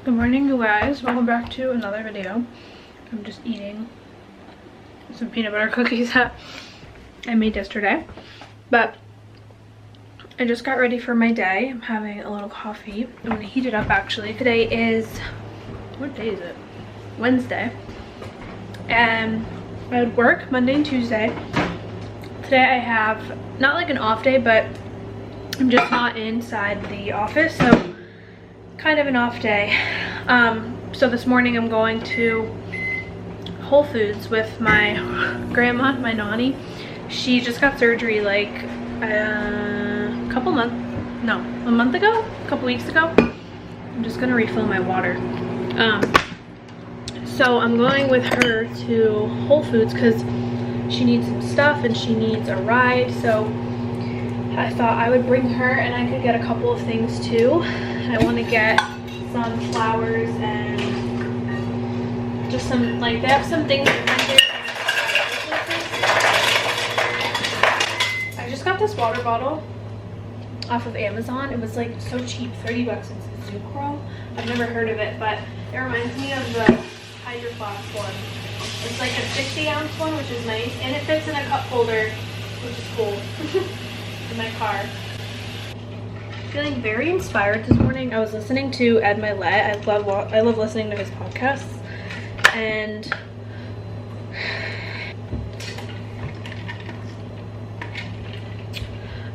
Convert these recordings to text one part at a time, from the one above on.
Good morning, you guys. Welcome back to another video. I'm just eating some peanut butter cookies that I made yesterday, but I just got ready for my day. I'm having a little coffee. I'm gonna heat it up actually. Today is, what day is it? Wednesday. And I would work Monday and Tuesday. Today I have not like an off day, but I'm just not inside the office, so kind of an off day. So this morning I'm going to Whole Foods with my grandma, my nanny. She just got surgery like a couple weeks ago. I'm just gonna refill my water. So I'm going with her to Whole Foods because she needs some stuff and she needs a ride. So I thought I would bring her and I could get a couple of things too. I want to get some flowers and just some, like, they have some things in there. I just got this water bottle off of Amazon. It was like so cheap, 30 bucks. It's Zucro. I've never heard of it, but it reminds me of the Hydro Flask one. It's like a 60-ounce one, which is nice, and it fits in a cup holder, which is cool, in my car. Feeling very inspired this morning. I was listening to Ed Milet. I love listening to his podcasts, and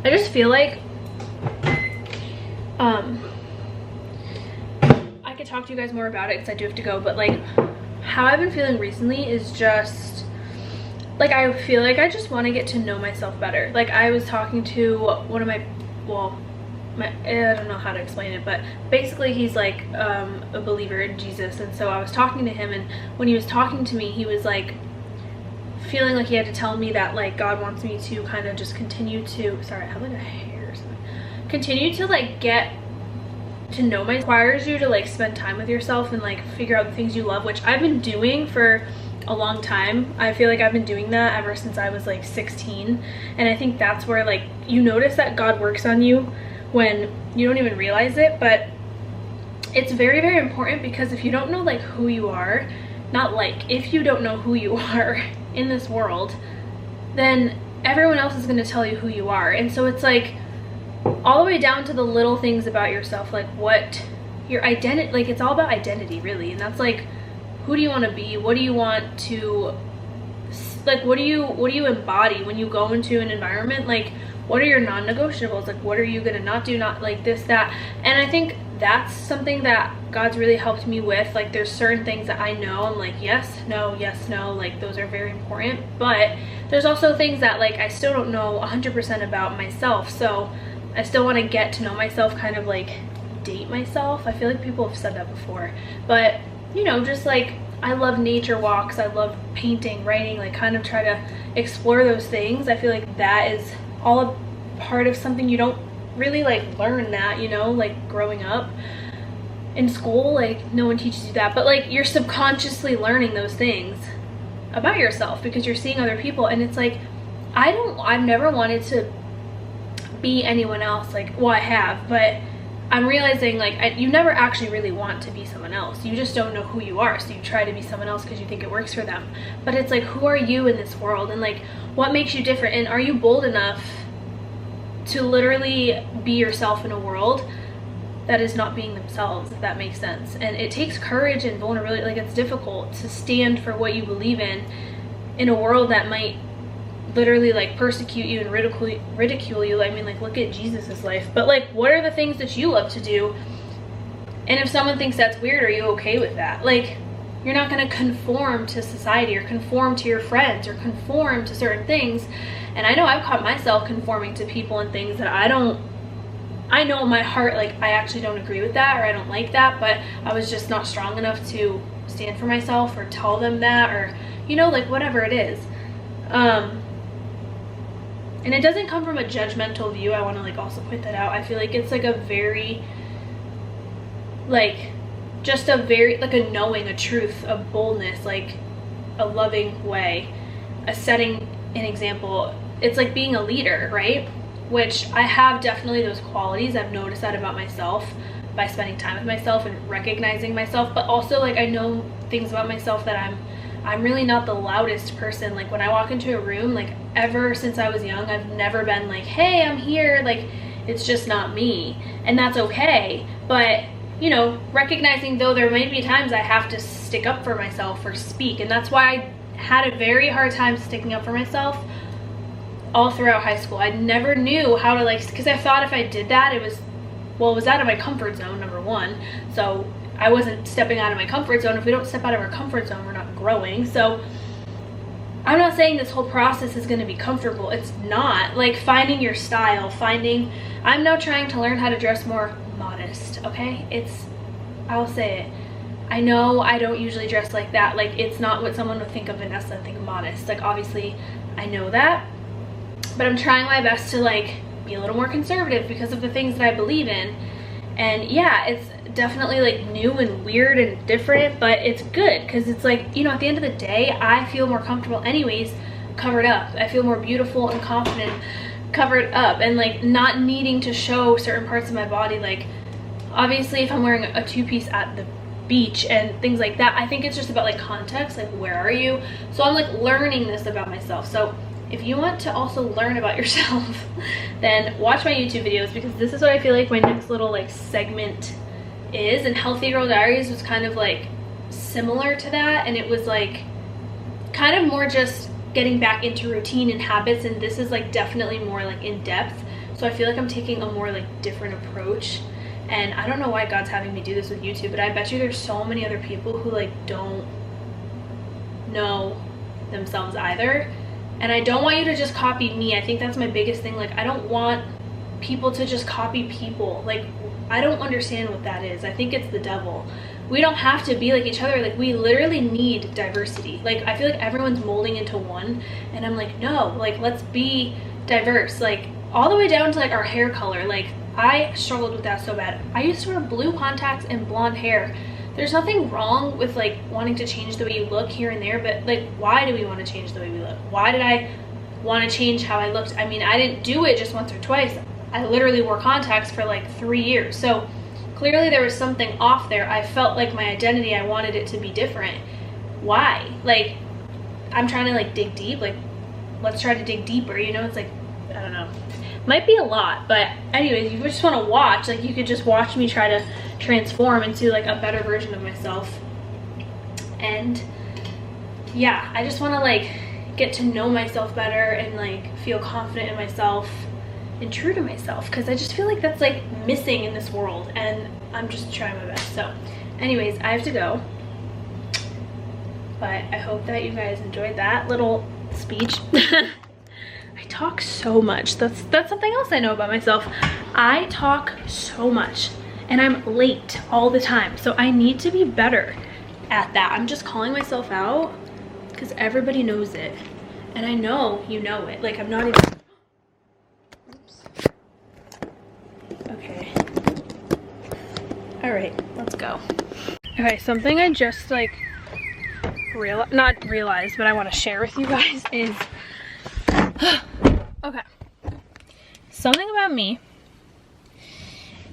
I just feel like I could talk to you guys more about it because I do have to go, but like how I've been feeling recently is just like I feel like I just want to get to know myself better. Like I was talking to one of my I don't know how to explain it, but basically he's like a believer in Jesus, and so I was talking to him, and when he was talking to me he was like feeling like he had to tell me that like God wants me to kind of just continue to, sorry I have like a hair or something, continue to like get to know myself. Requires you to like spend time with yourself and like figure out the things you love, which I've been doing for a long time. I feel like I've been doing that ever since I was like 16, and I think that's where like you notice that God works on you when you don't even realize it. But it's very, very important, because if you don't know like who you are, if you don't know who you are in this world, then everyone else is going to tell you who you are. And so it's like all the way down to the little things about yourself, like what your identity, like it's all about identity really. And that's like, who do you want to be? What do you want to, like, what do you embody when you go into an environment? Like, what are your non-negotiables? Like, what are you gonna not do, not like this, that? And I think that's something that God's really helped me with. Like, there's certain things that I know I'm like yes, no, like those are very important, but there's also things that like I still don't know 100% about myself. So I still want to get to know myself, kind of like date myself. I feel like people have said that before, but you know, just like I love nature walks, I love painting, writing, like kind of try to explore those things. I feel like that is all a part of something you don't really like learn that, you know, like growing up in school, like no one teaches you that, but like you're subconsciously learning those things about yourself because you're seeing other people. And it's like I've never wanted to be anyone else. Like, well, I have, but I'm realizing like you never actually really want to be someone else. You just don't know who you are, so you try to be someone else because you think it works for them. But it's like, who are you in this world, and like what makes you different, and are you bold enough to literally be yourself in a world that is not being themselves, if that makes sense. And it takes courage and vulnerability. Like, it's difficult to stand for what you believe in a world that might literally like persecute you and ridicule you. I mean, like, look at Jesus's life. But like, what are the things that you love to do? And if someone thinks that's weird, are you okay with that? Like, you're not going to conform to society or conform to your friends or conform to certain things. And I know I've caught myself conforming to people and things that I know in my heart, like, I actually don't agree with that, or I don't like that, but I was just not strong enough to stand for myself or tell them that, or, you know, like, whatever it is. And it doesn't come from a judgmental view. I want to like also point that out. I feel like it's like a very, like, just a very, like, a knowing, a truth, a boldness, like a loving way, a setting an example. It's like being a leader, right? Which I have definitely those qualities. I've noticed that about myself. by spending time with myself and recognizing myself. But also, like, I know things about myself that I'm really not the loudest person. Like, when I walk into a room, like, ever since I was young, I've never been like, hey, I'm here. Like, it's just not me, and that's okay. But, you know, recognizing though there may be times I have to stick up for myself or speak, and that's why I had a very hard time sticking up for myself all throughout high school. I never knew how to, like, because I thought if I did that, it was out of my comfort zone, number one. So I wasn't stepping out of my comfort zone. If we don't step out of our comfort zone, we're not growing. So I'm not saying this whole process is going to be comfortable. It's not. Like, finding your style, I'm now trying to learn how to dress more modest, okay? I'll say it. I know I don't usually dress like that. Like, it's not what someone would think of Vanessa and think modest. Like, obviously, I know that. But I'm trying my best to, like, be a little more conservative because of the things that I believe in. And yeah, it's definitely, like, new and weird and different, but it's good because it's like, you know, at the end of the day, I feel more comfortable anyways covered up. I feel more beautiful and confident covered up, and, like, not needing to show certain parts of my body. Like, obviously, if I'm wearing a two-piece at the beach and things like that, I think it's just about, like, context, like, where are you? So I'm, like, learning this about myself. So if you want to also learn about yourself, then watch my YouTube videos, because this is what I feel like my next little, like, segment is. And Healthy Girl Diaries was kind of, like, similar to that, and it was, like, kind of more just getting back into routine and habits, and this is, like, definitely more, like, in depth. So I feel like I'm taking a more, like, different approach. And I don't know why God's having me do this with YouTube, but I bet you there's so many other people who, like, don't know themselves either. And I don't want you to just copy me. I think that's my biggest thing. Like, I don't want people to just copy people. Like, I don't understand what that is. I think it's the devil. We don't have to be like each other. Like, we literally need diversity. Like, I feel like everyone's molding into one, and I'm like, no, like, let's be diverse. Like, all the way down to, like, our hair color. Like, I struggled with that so bad. I used to wear blue contacts and blonde hair. There's nothing wrong with, like, wanting to change the way you look here and there, but, like, why do we want to change the way we look? Why did I want to change how I looked? I mean, I didn't do it just once or twice. I literally wore contacts for, like, 3 years. So clearly there was something off there. I felt like my identity, I wanted it to be different. Why? Like, I'm trying to, like, dig deep. Like, let's try to dig deeper, you know? It's like, I don't know. Might be a lot, but anyways, you just want to watch. Like, you could just watch me try to transform into, like, a better version of myself. And yeah, I just want to, like, get to know myself better and, like, feel confident in myself and true to myself, because I just feel like that's, like, missing in this world, and I'm just trying my best. So anyways, I have to go, but I hope that you guys enjoyed that little speech. I talk so much. That's something else I know about myself. I talk so much, and I'm late all the time, so I need to be better at that. I'm just calling myself out because everybody knows it, and I know you know it. Like, I'm not even, oops. Okay, all right, let's go. Okay, something I just, like, not realized, but I want to share with you guys is okay, something about me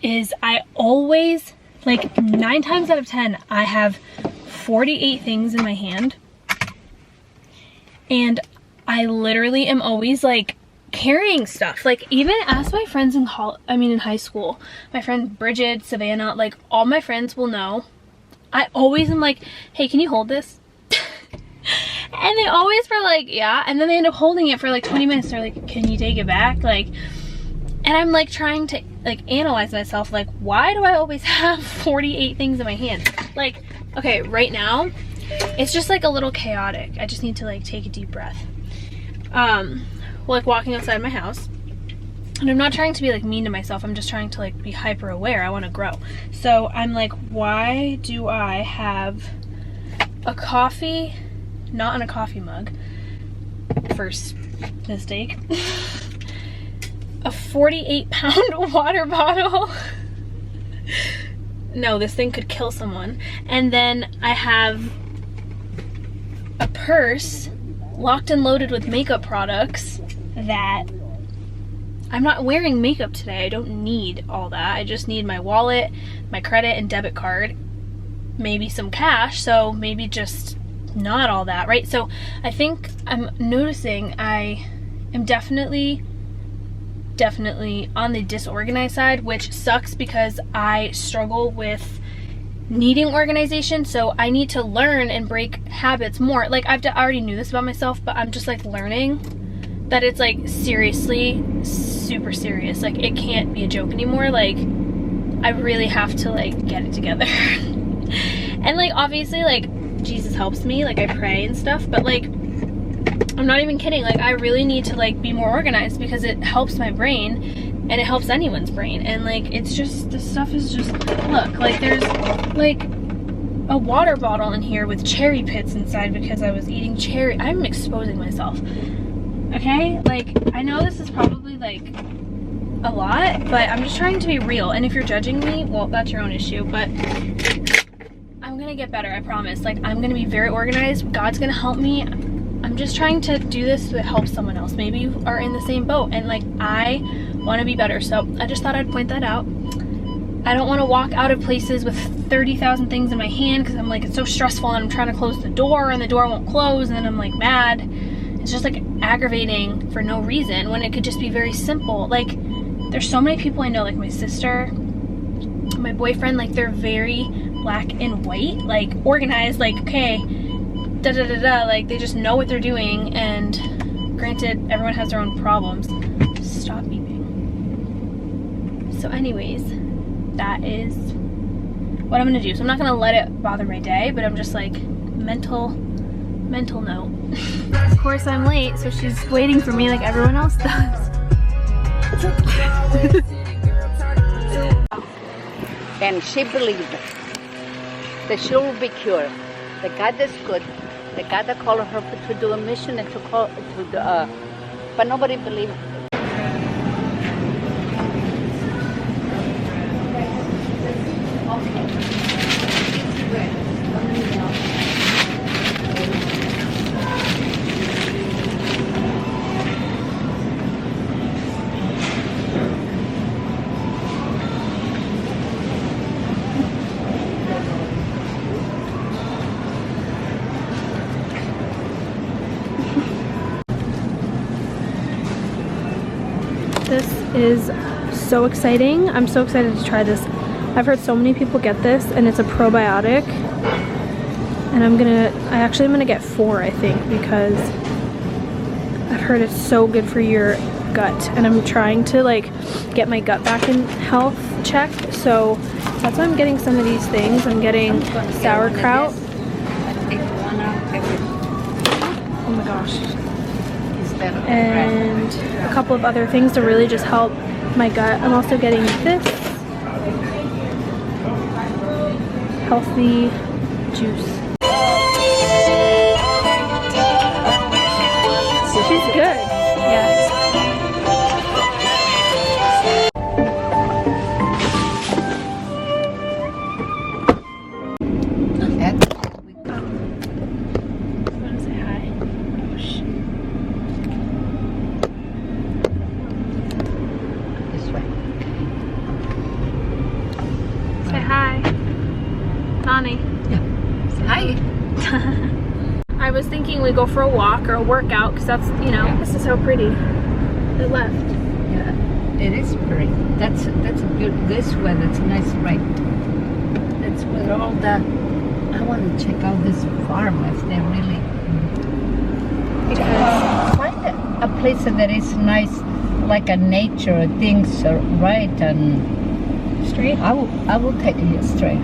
is I always, like, 9 times out of 10, I have 48 things in my hand, and I literally am always, like, carrying stuff. Like, even ask my friends in high school, my friend Bridget, Savannah, like, all my friends will know. I always am like, hey, can you hold this? And they always were like, yeah, and then they end up holding it for, like, 20 minutes. They're like, can you take it back? Like, and I'm, like, trying to, like, analyze myself, like, why do I always have 48 things in my hand? Like, okay, right now it's just, like, a little chaotic. I just need to, like, take a deep breath. Like, walking outside my house, and I'm not trying to be, like, mean to myself. I'm just trying to, like, be hyper aware. I want to grow. So I'm like, why do I have a coffee, not in a coffee mug, first mistake, a 48-pound water bottle? No, this thing could kill someone. And then I have a purse locked and loaded with makeup products that I'm not wearing makeup today. I don't need all that. I just need my wallet, my credit and debit card, maybe some cash, so maybe just not all that, right? So I think I'm noticing I am definitely on the disorganized side, which sucks because I struggle with needing organization. So I need to learn and break habits more. Like I already knew this about myself, but I'm just like learning that it's like seriously super serious. Like it can't be a joke anymore. Like I really have to like get it together. And like obviously like Jesus helps me, like I pray and stuff, but like I'm not even kidding. Like I really need to like be more organized because it helps my brain and it helps anyone's brain. And like it's just, this stuff is just, look, like there's like a water bottle in here with cherry pits inside because I was eating cherry. I'm exposing myself, okay? Like I know this is probably like a lot, but I'm just trying to be real. And if you're judging me, well, that's your own issue, but I'm gonna get better, I promise. Like I'm gonna be very organized. God's gonna help me. I'm just trying to do this to help someone else. Maybe you are in the same boat and like I want to be better. So I just thought I'd point that out. I don't want to walk out of places with 30,000 things in my hand because I'm like, it's so stressful and I'm trying to close the door and the door won't close and then I'm like mad. It's just like aggravating for no reason when it could just be very simple. Like there's so many people I know, like my sister, my boyfriend, like they're very black and white, like organized, like okay, da da da da, like they just know what they're doing. And granted, everyone has their own problems. Stop beeping. So anyways, that is what I'm gonna do. So I'm not gonna let it bother my day, but I'm just like mental note. Of course I'm late, so she's waiting for me like everyone else does. And she believed that she will be cured. The God is good. The God that called her to do a mission and but nobody believed. This is so exciting. I'm so excited to try this. I've heard so many people get this and it's a probiotic. And I'm gonna get 4, I think, because I've heard it's so good for your gut. And I'm trying to like get my gut back in health check. So that's why I'm getting some of these things. I'm getting sauerkraut. Oh my gosh. And a couple of other things to really just help my gut. I'm also getting this healthy juice. She's good. Yeah. I was thinking we go for a walk or a workout because that's, you know, yeah. This is so pretty. It left. Yeah, it is pretty. That's a good, this weather, it's nice, right? That's with all the, I want to check out this farm if they really, because find a place that is nice, like a nature, things are right and straight. I will take it straight.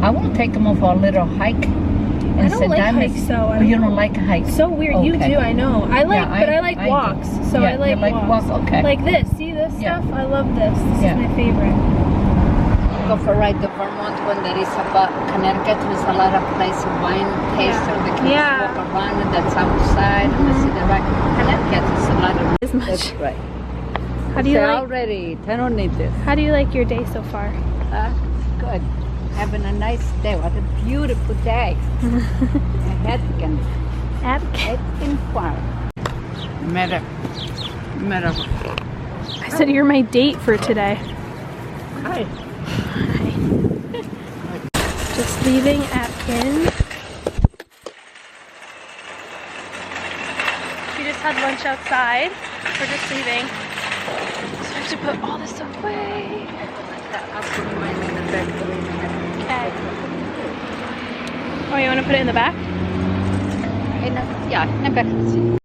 I will take them for a little hike. I don't like hikes, so you don't like hikes. So weird. Okay. You do, I know. I like, yeah, but I like walks. Do. So yeah, I like walks. Okay. Like this. See this stuff? I love this. This is my favorite. Go for a ride to Vermont when there is about Connecticut. There's a lot of places wine taster. They can walk around and that's outside and see the right. Connecticut is a lot of. As much. That's right. How do you like? Already. I don't need this. How do you like your day so far? Good. Having a nice day. What a beautiful day. Atkin. Atkin Farm. Met a said you're my date for today. Hi. Hi. Just leaving Atkins. We just had lunch outside. We're just leaving. So I have to put all this away. Okay. Oh, you want to put it in the back? Yeah, in the back.